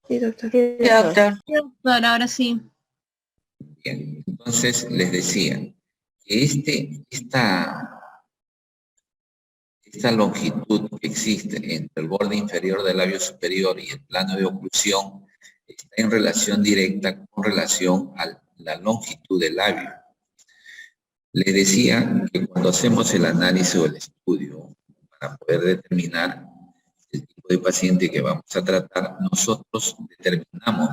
Sí, doctor. Sí, doctor. Sí, doctor, ahora sí. Bien, entonces les decía que esta longitud que existe entre el borde inferior del labio superior y el plano de oclusión está en relación directa con relación a la longitud del labio. Les decía que cuando hacemos el análisis o el estudio para poder determinar el tipo de paciente que vamos a tratar, nosotros determinamos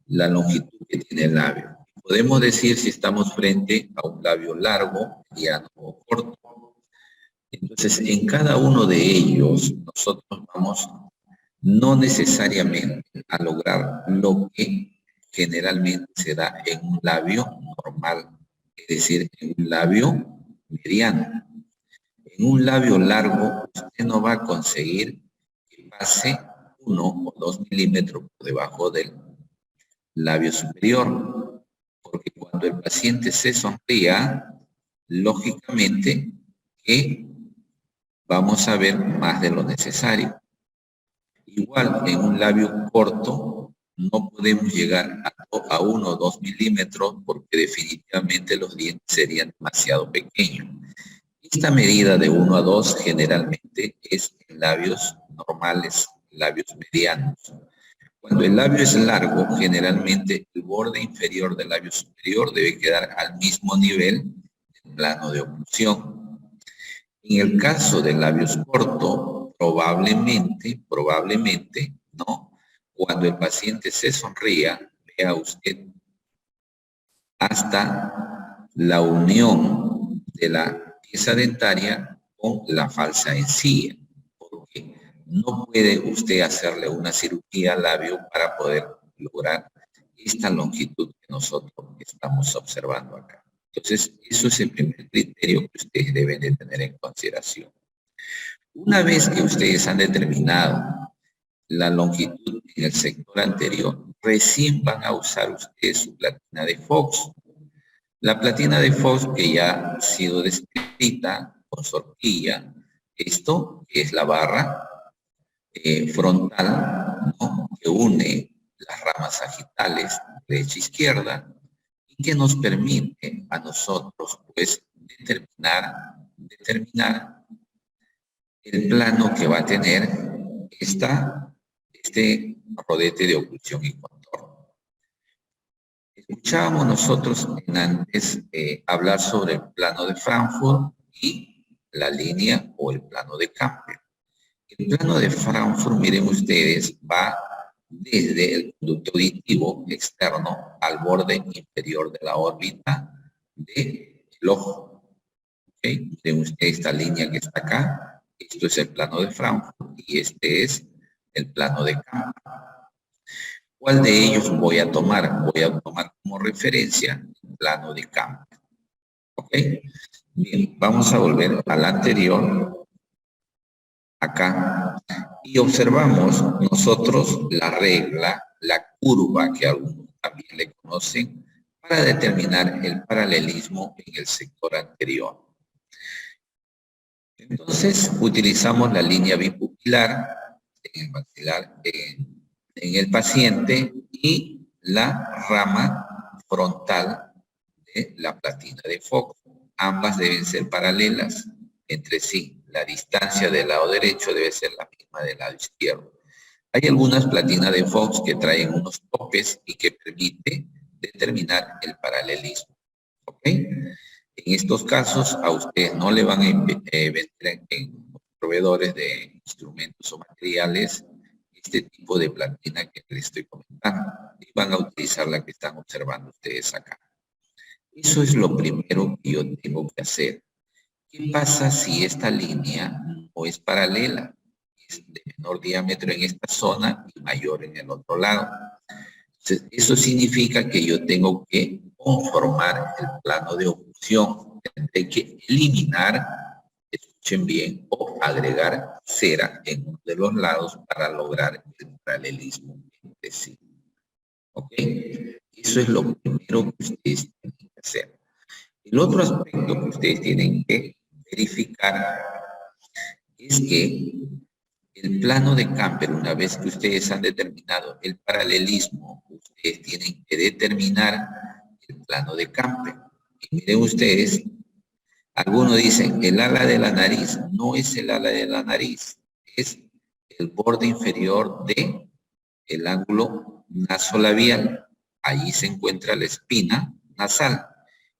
la longitud que tiene el labio. Podemos decir si estamos frente a un labio largo, mediano o corto. Entonces, en cada uno de ellos, nosotros vamos no necesariamente a lograr lo que generalmente se da en un labio normal, es decir, en un labio mediano. En un labio largo, usted no va a conseguir que pase 1 o 2 milímetros por debajo del labio superior, porque cuando el paciente se sonría, lógicamente que vamos a ver más de lo necesario. Igual, en un labio corto, no podemos llegar a 1 o 2 milímetros porque definitivamente los dientes serían demasiado pequeños. Esta medida de 1 a 2 generalmente es en labios normales, labios medianos. Cuando el labio es largo, generalmente el borde inferior del labio superior debe quedar al mismo nivel del plano de oclusión. En el caso de labios cortos, probablemente, ¿no? Cuando el paciente se sonría, vea usted hasta la unión de la pieza dentaria con la falsa encía, porque no puede usted hacerle una cirugía al labio para poder lograr esta longitud que nosotros estamos observando acá. Entonces, eso es el primer criterio que ustedes deben de tener en consideración. Una vez que ustedes han determinado la longitud en el sector anterior, recién van a usar ustedes su platina de Fox. La platina de Fox que ya ha sido descrita con su horquilla, esto es la barra frontal, ¿no?, que une las ramas sagitales derecha e izquierda y que nos permite a nosotros pues determinar el plano que va a tener este rodete de oclusión y contorno. Escuchábamos nosotros antes hablar sobre el plano de Frankfurt y la línea o el plano de Campbell. El plano de Frankfurt, miren ustedes, va desde el conducto auditivo externo al borde inferior de la órbita del ojo. ¿Okay? Miren ustedes esta línea que está acá. Esto es el plano de Frankfurt y este es el plano de Campbell. ¿Cuál de ellos voy a tomar? Voy a tomar como referencia el plano de Campbell. ¿Ok? Bien, vamos a volver al anterior, acá, y observamos nosotros la regla, la curva que algunos también le conocen, para determinar el paralelismo en el sector anterior. Entonces, utilizamos la línea bipupilar en el maxilar, en el paciente y la rama frontal de la platina de Fox. Ambas deben ser paralelas entre sí. La distancia del lado derecho debe ser la misma del lado izquierdo. Hay algunas platinas de Fox que traen unos topes y que permite determinar el paralelismo. ¿Ok? En estos casos, a ustedes no le van a vender en proveedores de instrumentos o materiales este tipo de platina que les estoy comentando. Y van a utilizar la que están observando ustedes acá. Eso es lo primero que yo tengo que hacer. ¿Qué pasa si esta línea no es paralela? Es de menor diámetro en esta zona y mayor en el otro lado. Entonces, eso significa que yo tengo que conformar el plano de oclusión. Tendré que eliminar, escuchen bien, o agregar cera en uno de los lados para lograr el paralelismo entre sí. ¿Ok? Eso es lo primero que ustedes tienen que hacer. El otro aspecto que ustedes tienen que verificar es que El plano de Camper, una vez que ustedes han determinado el paralelismo, ustedes tienen que determinar el plano de Camper. Y miren ustedes, algunos dicen el ala de la nariz. No es el ala de la nariz, es el borde inferior de el ángulo nasolabial. Allí se encuentra la espina nasal.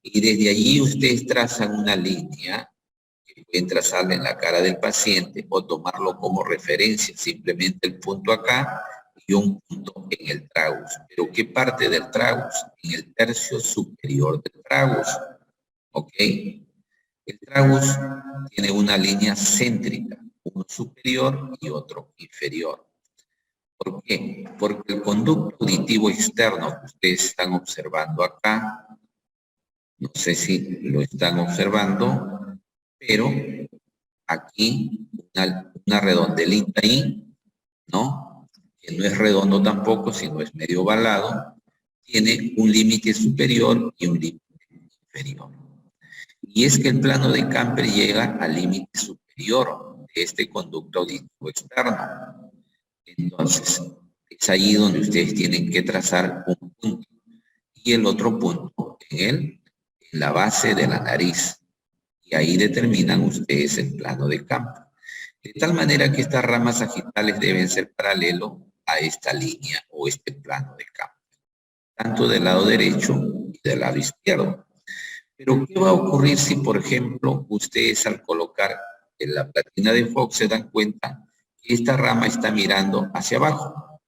Y desde allí ustedes trazan una línea que pueden trazarla en la cara del paciente o tomarlo como referencia, simplemente el punto acá y un punto en el tragus. ¿Pero qué parte del tragus? En el tercio superior del tragus. ¿Ok? El tragus tiene una línea céntrica, uno superior y otro inferior. ¿Por qué? Porque el conducto auditivo externo que ustedes están observando acá, no sé si lo están observando, pero aquí una redondelita ahí, ¿no? Que no es redondo tampoco, sino es medio ovalado, tiene un límite superior y un límite inferior. Y es que el plano de Camper llega al límite superior de este conducto auditivo externo. Entonces, es ahí donde ustedes tienen que trazar un punto y el otro punto en la base de la nariz. Y ahí determinan ustedes el plano de Camper. De tal manera que estas ramas sagitales deben ser paralelo a esta línea o este plano de Camper, tanto del lado derecho y del lado izquierdo. Pero ¿qué va a ocurrir si, por ejemplo, ustedes al colocar en la platina de Fox se dan cuenta que esta rama está mirando hacia abajo?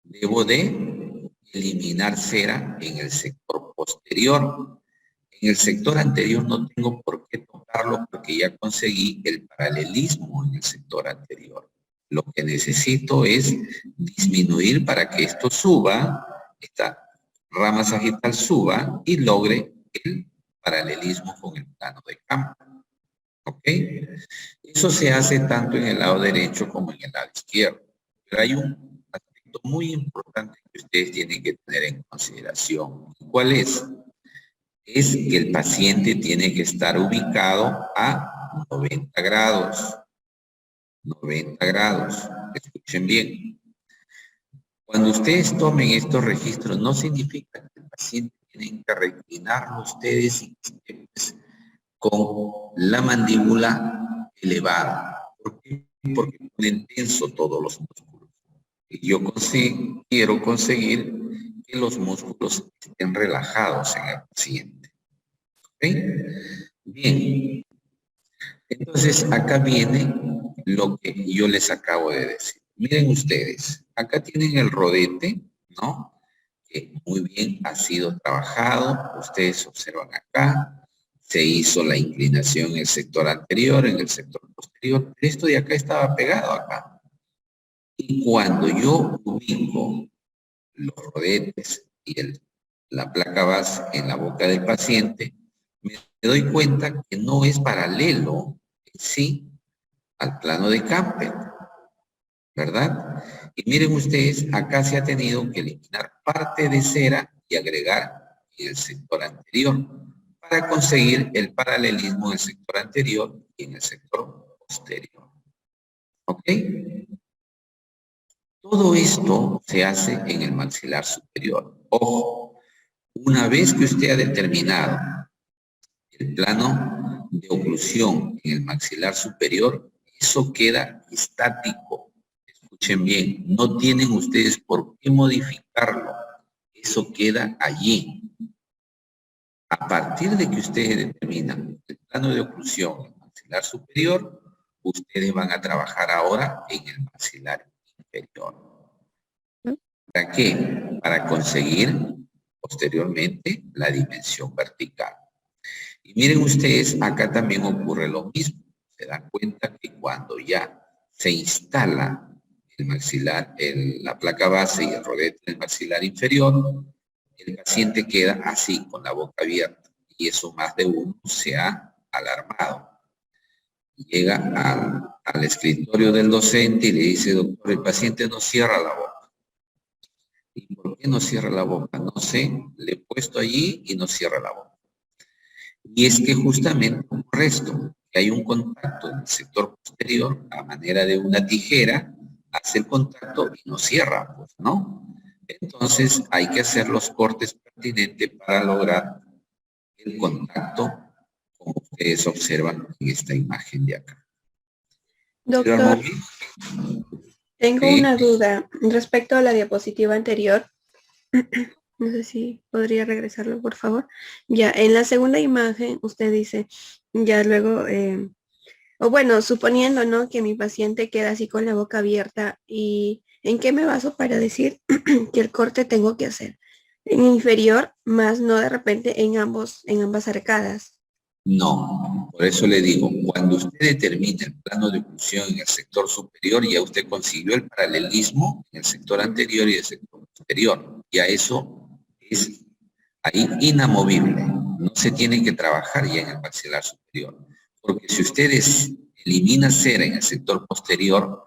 Debo de eliminar cera en el sector posterior. En el sector anterior no tengo por qué tocarlo porque ya conseguí el paralelismo en el sector anterior. Lo que necesito es disminuir para que esto suba, esta rama sagital suba y logre el paralelismo con el plano de Camper. ¿Ok? Eso se hace tanto en el lado derecho como en el lado izquierdo. Pero hay un aspecto muy importante que ustedes tienen que tener en consideración. ¿Cuál es? Es que el paciente tiene que estar ubicado a 90 grados. 90 grados. Escuchen bien. Cuando ustedes tomen estos registros, no significa que el paciente tienen que reclinarlo ustedes y con la mandíbula elevada. ¿Por qué? Porque ponen tenso todos los músculos. Y yo quiero conseguir que los músculos estén relajados en el paciente. ¿Ok? Bien. Entonces, acá viene lo que yo les acabo de decir. Miren ustedes, acá tienen el rodete, ¿no? Que muy bien ha sido trabajado. Ustedes observan acá, se hizo la inclinación en el sector anterior, en el sector posterior. Esto de acá estaba pegado acá. Y cuando yo ubico los rodetes y la placa base en la boca del paciente, me doy cuenta que no es paralelo en sí al plano de Camper, ¿verdad? Y miren ustedes, acá se ha tenido que eliminar parte de cera y agregar en el sector anterior para conseguir el paralelismo en el sector anterior y en el sector posterior. ¿Ok? Todo esto se hace en el maxilar superior. Ojo, una vez que usted ha determinado el plano de oclusión en el maxilar superior, eso queda estático. Escuchen bien, no tienen ustedes por qué modificarlo. Eso queda allí. A partir de que ustedes determinan el plano de oclusión en el maxilar superior, ustedes van a trabajar ahora en el maxilar inferior. ¿Para qué? Para conseguir posteriormente la dimensión vertical. Y miren ustedes, acá también ocurre lo mismo. Se dan cuenta que cuando ya se instala el maxilar, la placa base y el rodete del maxilar inferior, el paciente queda así, con la boca abierta. Y eso más de uno se ha alarmado. Llega al escritorio del docente y le dice, doctor, el paciente no cierra la boca. ¿Y por qué no cierra la boca? No sé, le he puesto allí y no cierra la boca. Y es que justamente por esto, que hay un contacto en el sector posterior, a manera de una tijera, hace el contacto y no cierra, pues, ¿no? Entonces hay que hacer los cortes pertinentes para lograr el contacto, como ustedes observan en esta imagen de acá. Doctor, tengo Sí. una duda respecto a la diapositiva anterior. No sé si podría regresarlo, por favor. Ya, en la segunda imagen usted dice, ya luego, o bueno, suponiendo, ¿no? Que mi paciente queda así con la boca abierta, ¿y en qué me baso para decir que el corte tengo que hacer? En inferior, más no de repente en ambas arcadas. No, por eso le digo, cuando usted determina el plano de oclusión en el sector superior, ya usted consiguió el paralelismo en el sector anterior y el sector posterior. Ya eso es ahí inamovible. No se tiene que trabajar ya en el maxilar superior. Porque si ustedes eliminan cera en el sector posterior,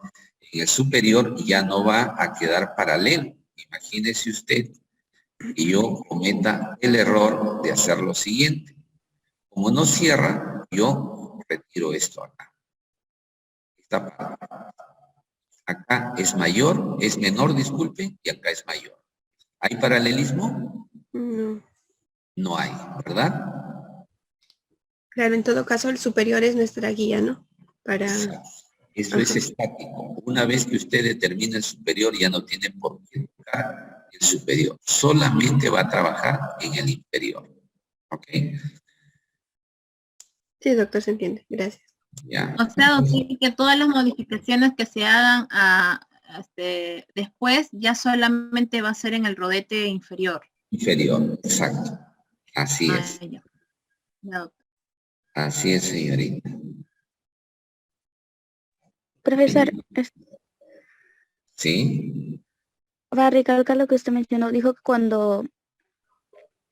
en el superior ya no va a quedar paralelo. Imagínese usted que yo cometa el error de hacer lo siguiente. Como no cierra, yo retiro esto acá. Esta parte. Acá es mayor, es menor, disculpe, y acá es mayor. ¿Hay paralelismo? No. No hay, ¿verdad? Claro, en todo caso, el superior es nuestra guía, ¿no? Para... Exacto. Eso Ajá. es estático. Una vez que usted determina el superior, ya no tiene por qué tocar el superior. Solamente va a trabajar en el inferior. ¿Ok? Sí, doctor, se entiende. Gracias. Ya. O sea, doctor, que todas las modificaciones que se hagan después ya solamente va a ser en el rodete inferior. Inferior, exacto. Así es. Ya. No. Así es, señorita. Profesor, ¿Sí? para recalcar lo que usted mencionó, dijo que cuando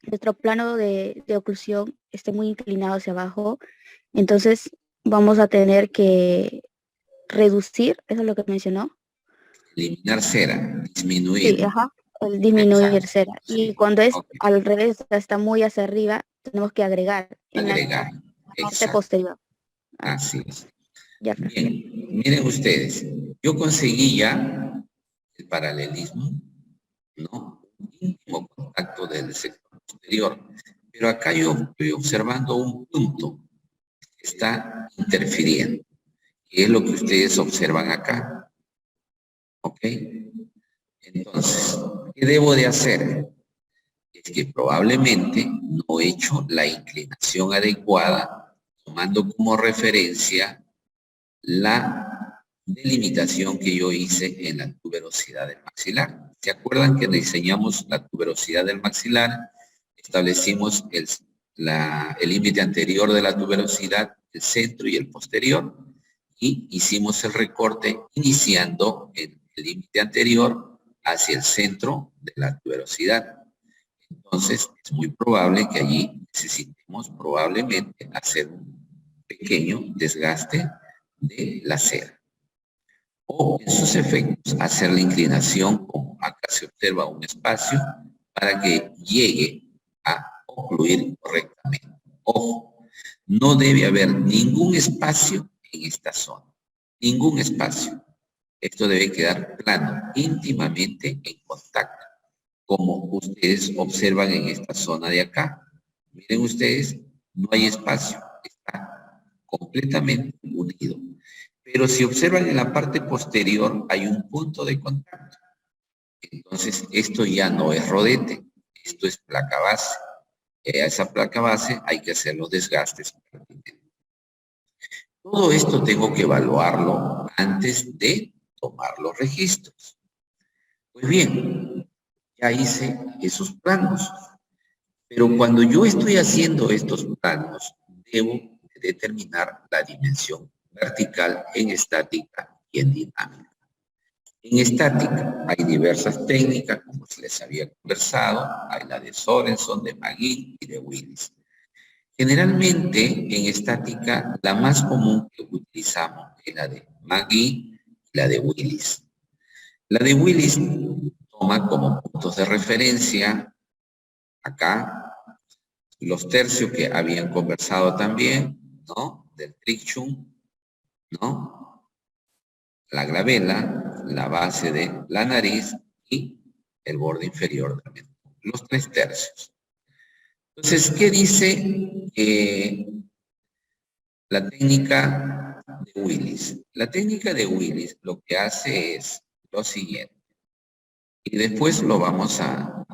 nuestro plano de oclusión esté muy inclinado hacia abajo, entonces vamos a tener que reducir, eso es lo que mencionó. Eliminar cera, disminuir. Sí, ajá, el disminuir cera. Sí. Y cuando es Okay. al revés, está muy hacia arriba, tenemos que agregar en Agregar. la parte posterior. Así es. Ya, Bien, miren ustedes, yo conseguí ya el paralelismo, ¿no? Un íntimo contacto del sector posterior, pero acá yo estoy observando un punto que está interfiriendo, que es lo que ustedes observan acá. ¿Ok? Entonces, ¿qué debo de hacer? Es que probablemente no he hecho la inclinación adecuada, tomando como referencia la delimitación que yo hice en la tuberosidad del maxilar. ¿Se acuerdan que diseñamos la tuberosidad del maxilar? Establecimos el límite anterior de la tuberosidad, el centro y el posterior, y hicimos el recorte iniciando el límite anterior hacia el centro de la tuberosidad. Entonces, es muy probable que allí necesitemos probablemente hacer un pequeño desgaste de la cera. O en sus efectos, hacer la inclinación, como acá se observa un espacio, para que llegue a ocluir correctamente. Ojo, no debe haber ningún espacio en esta zona. Ningún espacio. Esto debe quedar plano, íntimamente en contacto, como ustedes observan en esta zona de acá. Miren ustedes, no hay espacio, está completamente unido. Pero si observan en la parte posterior hay un punto de contacto. Entonces, esto ya no es rodete, esto es placa base. A esa placa base hay que hacer los desgastes. Todo esto tengo que evaluarlo antes de tomar los registros. Pues bien, ya hice esos planos. Pero cuando yo estoy haciendo estos planos, debo determinar la dimensión vertical en estática y en dinámica. En estática hay diversas técnicas, como se les había conversado, hay la de Sorenson, de McGee y de Willis. Generalmente, en estática, la más común que utilizamos es la de McGee y la de Willis. La de Willis toma como puntos de referencia acá los tercios que habían conversado también, ¿no? del trictium, ¿no? La glabela, la base de la nariz y el borde inferior del mentón. Los 3/3. Entonces, ¿qué dice la técnica de Willis? La técnica de Willis lo que hace es lo siguiente. Y después lo vamos a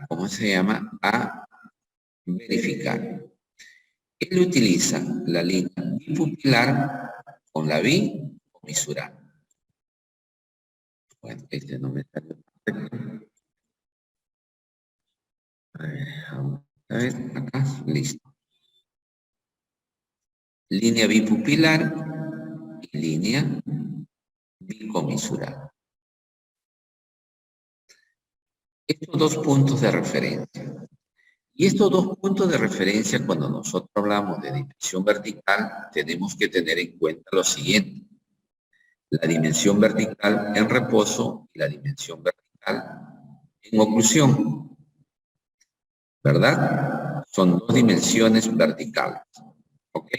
¿cómo se llama? A verificar. Él utiliza la línea bipupilar con la bicomisural. Bueno, este no me salió perfecto. Vamos a ver, acá, listo. Línea bipupilar y línea bicomisural. Estos 2 puntos de referencia. Y estos 2 puntos de referencia, cuando nosotros hablamos de dimensión vertical, tenemos que tener en cuenta lo siguiente. La dimensión vertical en reposo y la dimensión vertical en oclusión. ¿Verdad? Son 2 dimensiones verticales. ¿Ok?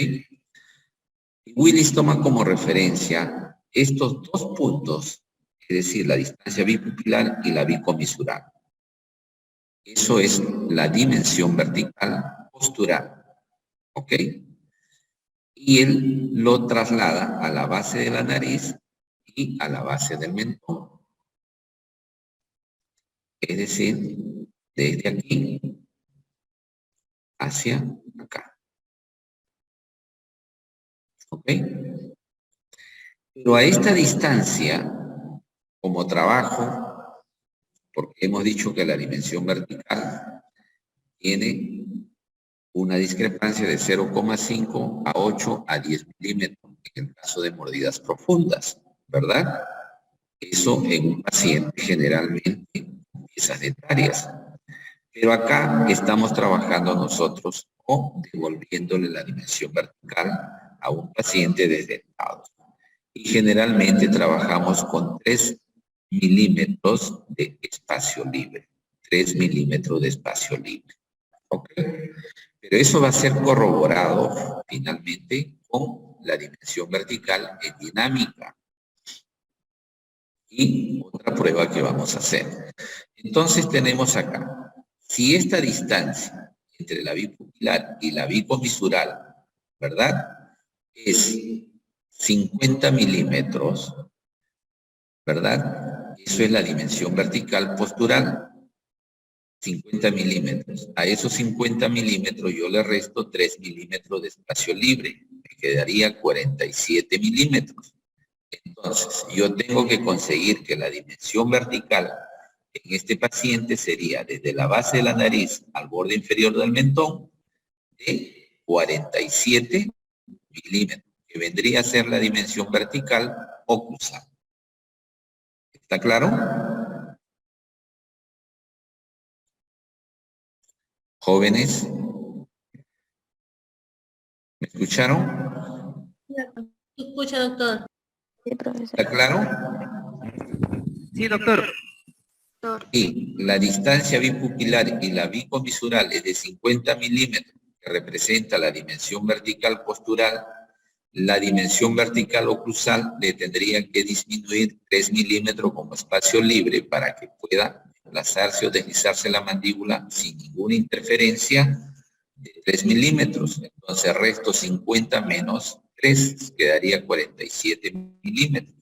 Y Willis toma como referencia estos 2 puntos, es decir, la distancia bipupilar y la bicomisural. Eso es la dimensión vertical postural. ¿Ok? Y él lo traslada a la base de la nariz y a la base del mentón. Es decir, desde aquí hacia acá. ¿Ok? Pero a esta distancia, como trabajo, porque hemos dicho que la dimensión vertical tiene una discrepancia de 0,5 a 8 a 10 milímetros en el caso de mordidas profundas, ¿verdad? Eso en un paciente generalmente con piezas dentarias. Pero acá estamos trabajando nosotros o devolviéndole la dimensión vertical a un paciente desdentado. Y generalmente trabajamos con 3 milímetros de espacio libre. 3 milímetros de espacio libre. ¿Ok? Pero eso va a ser corroborado finalmente con la dimensión vertical en dinámica. Y otra prueba que vamos a hacer. Entonces tenemos acá, si esta distancia entre la bipupilar y la bicomisural, ¿verdad? Es 50 milímetros, ¿verdad? Eso es la dimensión vertical postural. 50 milímetros. A esos 50 milímetros yo le resto 3 milímetros de espacio libre. Me quedaría 47 milímetros. Entonces, yo tengo que conseguir que la dimensión vertical en este paciente sería desde la base de la nariz al borde inferior del mentón de 47 milímetros, que vendría a ser la dimensión vertical oclusal. ¿Está claro? Jóvenes, ¿me escucharon? Escucha, doctor. Sí, profesor. ¿Está claro? Sí, doctor. Y la distancia bipupilar y la bicomisural es de 50 milímetros, que representa la dimensión vertical postural. La dimensión vertical oclusal le tendría que disminuir 3 milímetros como espacio libre para que pueda desplazarse o deslizarse la mandíbula sin ninguna interferencia de 3 milímetros. Entonces resto 50 menos 3, quedaría 47 milímetros.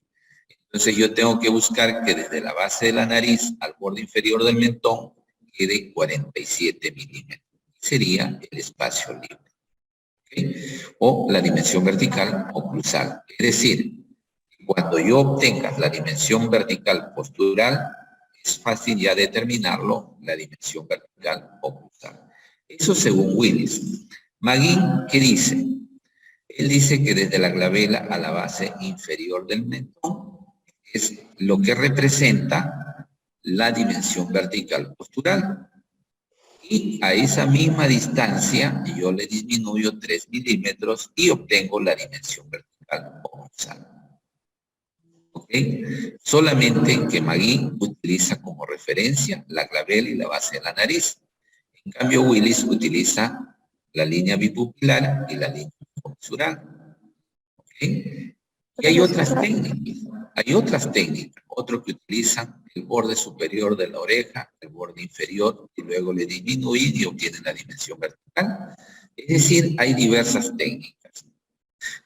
Entonces yo tengo que buscar que desde la base de la nariz al borde inferior del mentón quede 47 milímetros. Sería el espacio libre. ¿Okay? O la dimensión vertical oclusal. Es decir, cuando yo obtenga la dimensión vertical postural, es fácil ya determinarlo, la dimensión vertical oclusal. Eso según Willis. Magin, ¿qué dice? Él dice que desde la glabela a la base inferior del mentón es lo que representa la dimensión vertical postural. Y a esa misma distancia yo le disminuyo 3 milímetros y obtengo la dimensión vertical oclusal. ¿Ok? Solamente que Magui utiliza como referencia la glabela y la base de la nariz. En cambio, Willis utiliza la línea bipupilar y la línea comisurada. ¿Ok? Y hay otras técnicas, otros que utilizan el borde superior de la oreja, el borde inferior, y luego le disminuyen y obtienen la dimensión vertical. Es decir, hay diversas técnicas.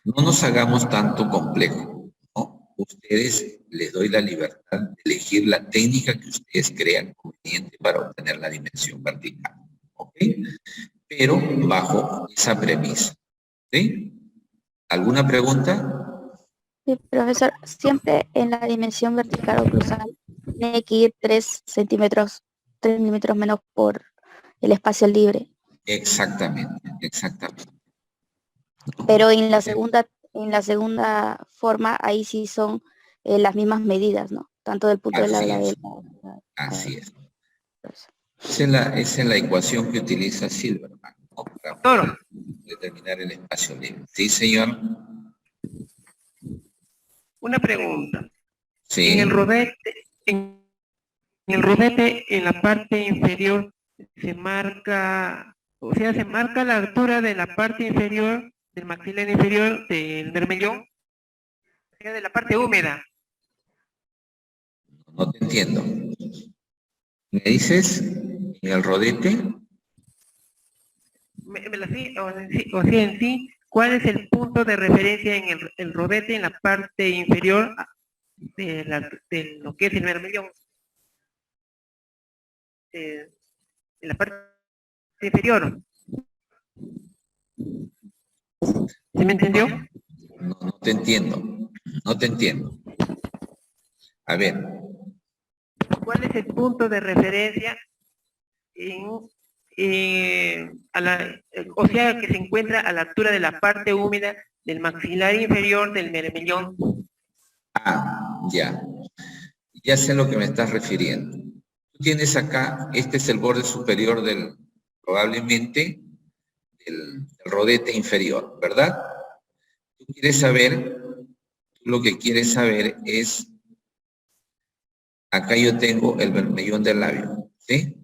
No nos hagamos tanto complejo, ¿no? Ustedes les doy la libertad de elegir la técnica que ustedes crean conveniente para obtener la dimensión vertical. ¿Ok? Pero bajo esa premisa. ¿Sí? ¿Alguna pregunta? Sí, profesor, siempre en la dimensión vertical o cruzal tiene que ir 3 milímetros menos por el espacio libre. Exactamente. Pero en la segunda forma, ahí sí son las mismas medidas, ¿no? Tanto del punto de la Así es. Esa es la ecuación que utiliza Silverman, ¿no? Para Doctor, determinar el espacio libre. ¿Sí, señor? una pregunta. Sí. En el rodete, en la parte inferior, se marca la altura de la parte inferior, del maxilar inferior del bermellón, o sea, de la parte húmeda. No te entiendo. ¿Me dices en el rodete? O sea, en sí, ¿cuál es el punto de referencia en el rodete en la parte inferior de lo que es el bermellón? En la parte inferior. ¿Sí me entendió? No te entiendo. No te entiendo. A ver. ¿Cuál es el punto de referencia o sea, que se encuentra a la altura de la parte húmeda del maxilar inferior del bermellón? Ah, ya. Ya sé a lo que me estás refiriendo. Tú tienes acá, este es el borde superior probablemente, del rodete inferior, ¿verdad? Tú lo que quieres saber es, acá yo tengo el bermellón del labio, ¿sí?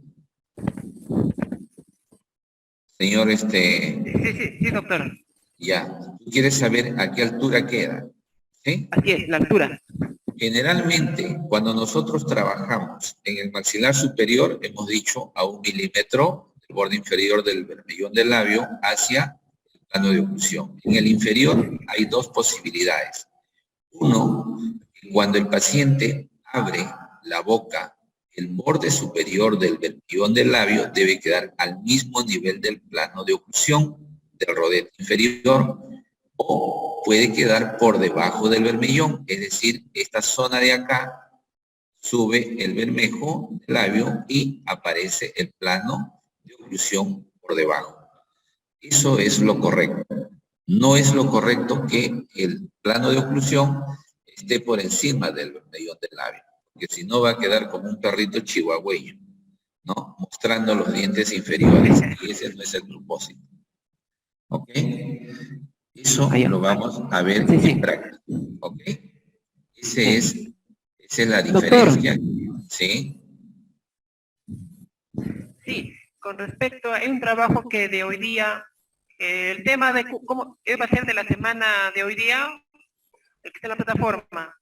Señor, Sí, doctor. ya, tú quieres saber a qué altura queda, ¿sí? Así es, la altura. Generalmente, cuando nosotros trabajamos en el maxilar superior, hemos dicho a 1 milímetro del borde inferior del bermellón del labio hacia el plano de oclusión. En el inferior hay dos posibilidades. Uno, cuando el paciente abre la boca, el borde superior del bermellón del labio debe quedar al mismo nivel del plano de oclusión del rodete inferior, o puede quedar por debajo del bermellón, es decir, esta zona de acá sube el bermejo del labio y aparece el plano de oclusión por debajo. Eso es lo correcto. No es lo correcto que el plano de oclusión esté por encima del bermellón del labio, porque si no va a quedar como un perrito chihuahueño, ¿no? Mostrando los dientes inferiores, y ese no es el propósito. ¿Ok? Eso lo vamos a ver en práctica. ¿Ok? Esa es la diferencia. Doctor. ¿Sí? Sí, con respecto a un trabajo que de hoy día, el tema de cómo va a ser de la semana de hoy día, el que está en la plataforma.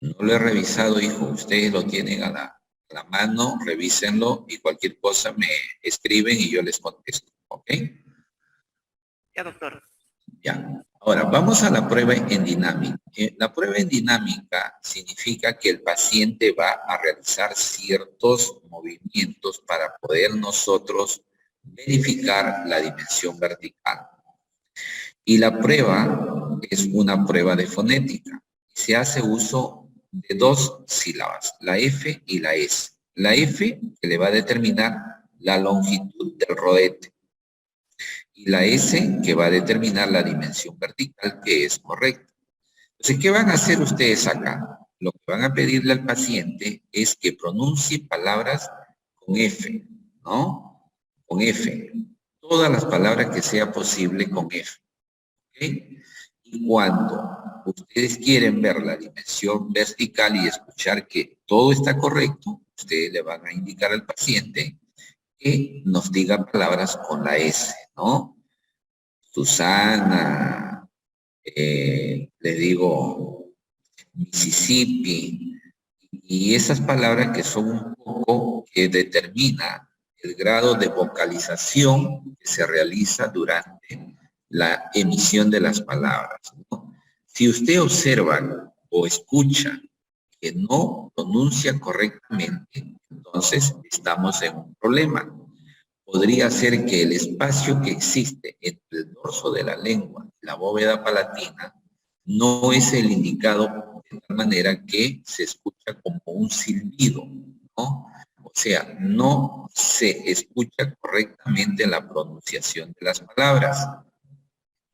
No lo he revisado, hijo. Ustedes lo tienen a la mano, revísenlo y cualquier cosa me escriben y yo les contesto. ¿Ok? Ya, doctor. Ya. Ahora, vamos a la prueba en dinámica. La prueba en dinámica significa que el paciente va a realizar ciertos movimientos para poder nosotros verificar la dimensión vertical. Y la prueba es una prueba de fonética. Se hace uso de dos sílabas, la F y la S. La F, que le va a determinar la longitud del rodete. Y la S, que va a determinar la dimensión vertical, que es correcta. Entonces, ¿qué van a hacer ustedes acá? Lo que van a pedirle al paciente es que pronuncie palabras con F, ¿no? Con F. Todas las palabras que sea posible con F. ¿Ok? Y cuando ustedes quieren ver la dimensión vertical y escuchar que todo está correcto, ustedes le van a indicar al paciente que nos diga palabras con la S, ¿no? Susana, les digo Mississippi, y esas palabras que son un poco que determina el grado de vocalización que se realiza durante la emisión de las palabras, ¿no? Si usted observa o escucha que no pronuncia correctamente, entonces estamos en un problema. Podría ser que el espacio que existe entre el dorso de la lengua y la bóveda palatina no es el indicado, de tal manera que se escucha como un silbido, ¿no? O sea, no se escucha correctamente la pronunciación de las palabras.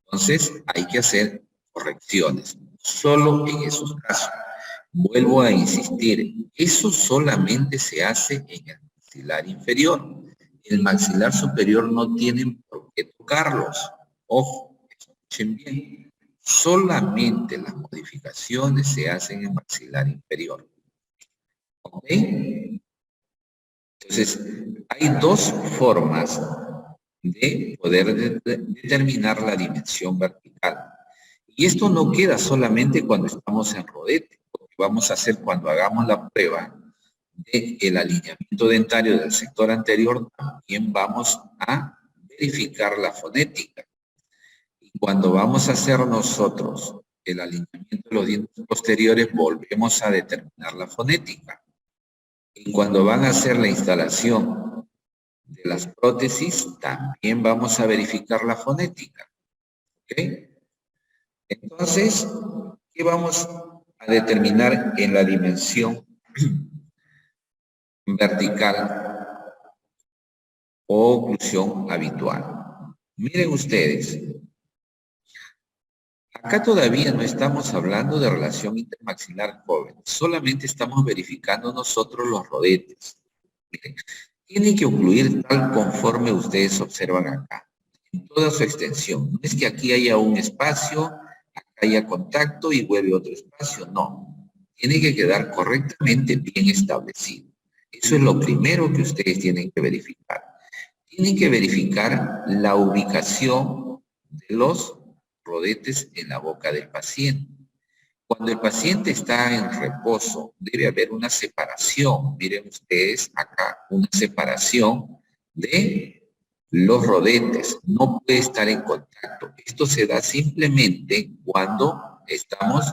Entonces, hay que hacer correcciones, solo en esos casos. Vuelvo a insistir, eso solamente se hace en el maxilar inferior. El maxilar superior no tienen por qué tocarlos. Ojo, escuchen bien. Solamente las modificaciones se hacen en maxilar inferior. ¿Ok? Entonces, hay dos formas de poder determinar la dimensión vertical. Y esto no queda solamente cuando estamos en rodete, porque vamos a hacer cuando hagamos la prueba del alineamiento dentario del sector anterior, también vamos a verificar la fonética. Y cuando vamos a hacer nosotros el alineamiento de los dientes posteriores, volvemos a determinar la fonética. Y cuando van a hacer la instalación de las prótesis, también vamos a verificar la fonética. ¿Ok? Entonces, ¿qué vamos a determinar en la dimensión vertical o oclusión habitual? Miren ustedes, acá todavía no estamos hablando de relación intermaxilar joven, solamente estamos verificando nosotros los rodetes. Miren, tiene que ocluir tal conforme ustedes observan acá, en toda su extensión. No es que aquí haya un espacio, acá haya contacto y vuelve otro espacio, no. Tiene que quedar correctamente bien establecido. Eso es lo primero que ustedes tienen que verificar. Tienen que verificar la ubicación de los rodetes en la boca del paciente. Cuando el paciente está en reposo, debe haber una separación. Miren ustedes acá, una separación de los rodetes. No puede estar en contacto. Esto se da simplemente cuando estamos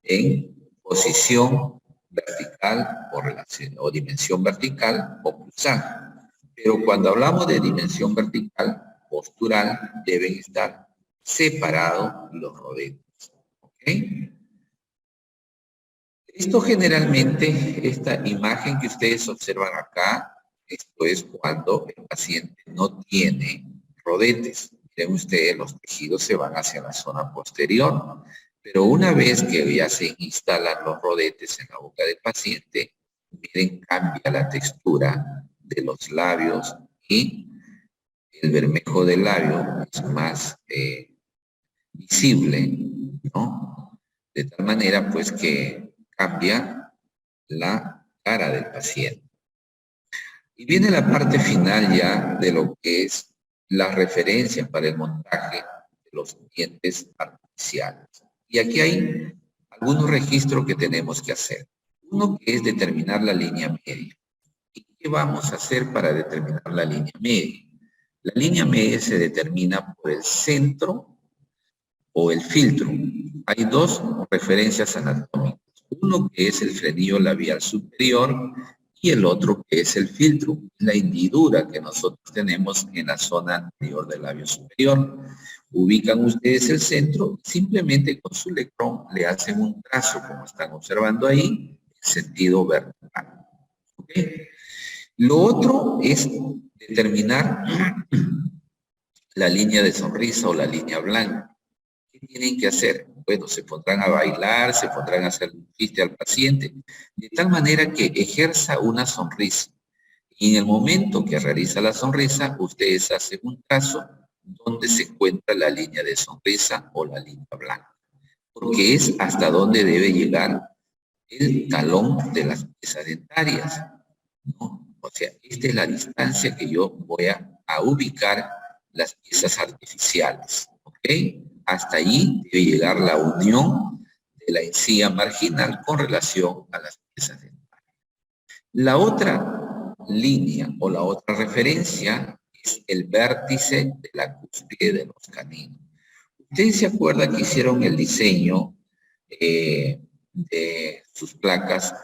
en posición vertical o dimensión vertical o pulsar. Pero cuando hablamos de dimensión vertical, postural, deben estar separados los rodetes. ¿Ok? Esto generalmente, esta imagen que ustedes observan acá, esto es cuando el paciente no tiene rodetes. Miren ustedes, los tejidos se van hacia la zona posterior. Pero una vez que ya se instalan los rodetes en la boca del paciente, miren, cambia la textura de los labios y el bermejo del labio es más visible, ¿no? De tal manera, pues, que cambia la cara del paciente. Y viene la parte final ya de lo que es las referencias para el montaje de los dientes artificiales. Y aquí hay algunos registros que tenemos que hacer. Uno que es determinar la línea media. ¿Y qué vamos a hacer para determinar la línea media? La línea media se determina por el centro o el filtro. Hay dos referencias anatómicas. Uno que es el frenillo labial superior y el otro que es el filtro, la hendidura que nosotros tenemos en la zona anterior del labio superior. Ubican ustedes el centro, simplemente con su lectrón le hacen un trazo, como están observando ahí, en sentido vertical. ¿Okay? Lo otro es determinar la línea de sonrisa o la línea blanca. ¿Qué tienen que hacer? Bueno, se pondrán a bailar, se pondrán a hacer un chiste al paciente, de tal manera que ejerza una sonrisa. Y en el momento que realiza la sonrisa, ustedes hacen un trazo donde se encuentra la línea de sonrisa o la línea blanca. Porque es hasta donde debe llegar el talón de las piezas dentarias, ¿no? O sea, esta es la distancia que yo voy a ubicar las piezas artificiales. ¿Ok? Hasta allí debe llegar la unión de la encía marginal con relación a las piezas dentarias. La otra línea o la otra referencia es el vértice de la cúspide de los caninos. Ustedes se acuerdan que hicieron el diseño de sus placas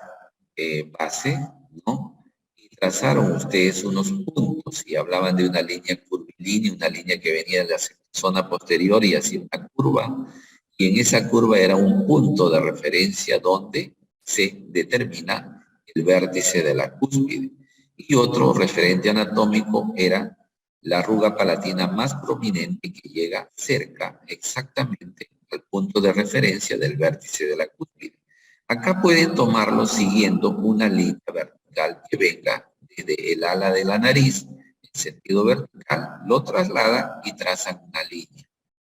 base, ¿no? Y trazaron ustedes unos puntos y hablaban de una línea curvilínea, una línea que venía de la zona posterior y hacía una curva, y en esa curva era un punto de referencia donde se determina el vértice de la cúspide. Y otro referente anatómico era la arruga palatina más prominente que llega cerca exactamente al punto de referencia del vértice de la cúspide. Acá pueden tomarlo siguiendo una línea vertical que venga desde el ala de la nariz en sentido vertical, lo traslada y trazan una línea,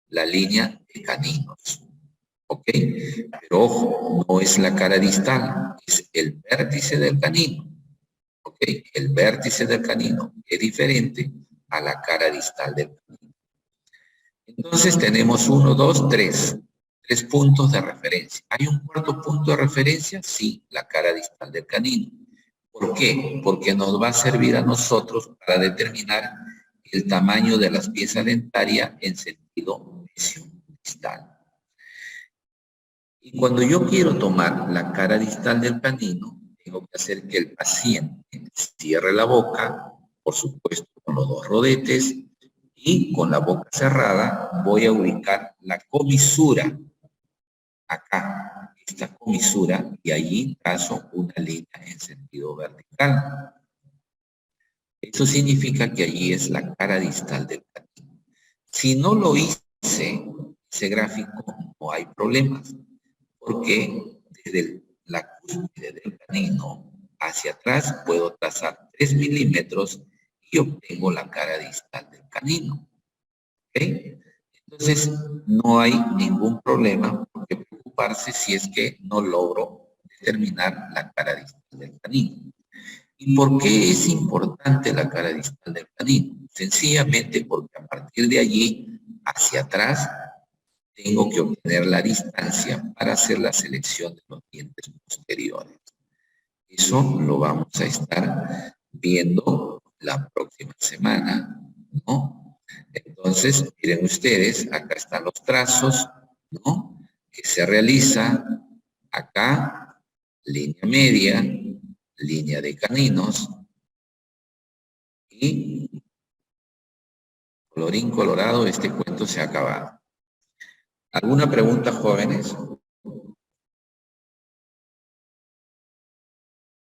la línea de caninos. ¿Ok? Pero ojo, no es la cara distal, es el vértice del canino. ¿Ok? El vértice del canino es diferente a la cara distal del canino. Entonces tenemos 1, 2, 3. 3 puntos de referencia. ¿Hay un cuarto punto de referencia? Sí, la cara distal del canino. ¿Por qué? Porque nos va a servir a nosotros para determinar el tamaño de las piezas dentarias en sentido distal. Y cuando yo quiero tomar la cara distal del canino, tengo que hacer que el paciente cierre la boca, por supuesto con los dos rodetes, y con la boca cerrada voy a ubicar la comisura, acá, esta comisura, y allí trazo una línea en sentido vertical. Eso significa que allí es la cara distal del canino. Si no lo hice, ese gráfico, no hay problemas, porque desde la cúspide del canino hacia atrás puedo trazar 3 milímetros y obtengo la cara distal del canino. ¿Ok? Entonces, no hay ningún problema por qué preocuparse si es que no logro determinar la cara distal del canino. ¿Y por qué es importante la cara distal del canino? Sencillamente porque a partir de allí, hacia atrás, tengo que obtener la distancia para hacer la selección de los dientes posteriores. Eso lo vamos a estar viendo la próxima semana, ¿no? Entonces, miren ustedes, acá están los trazos, ¿no? Que se realiza acá, línea media, línea de caninos, y colorín colorado, este cuento se ha acabado. ¿Alguna pregunta, jóvenes?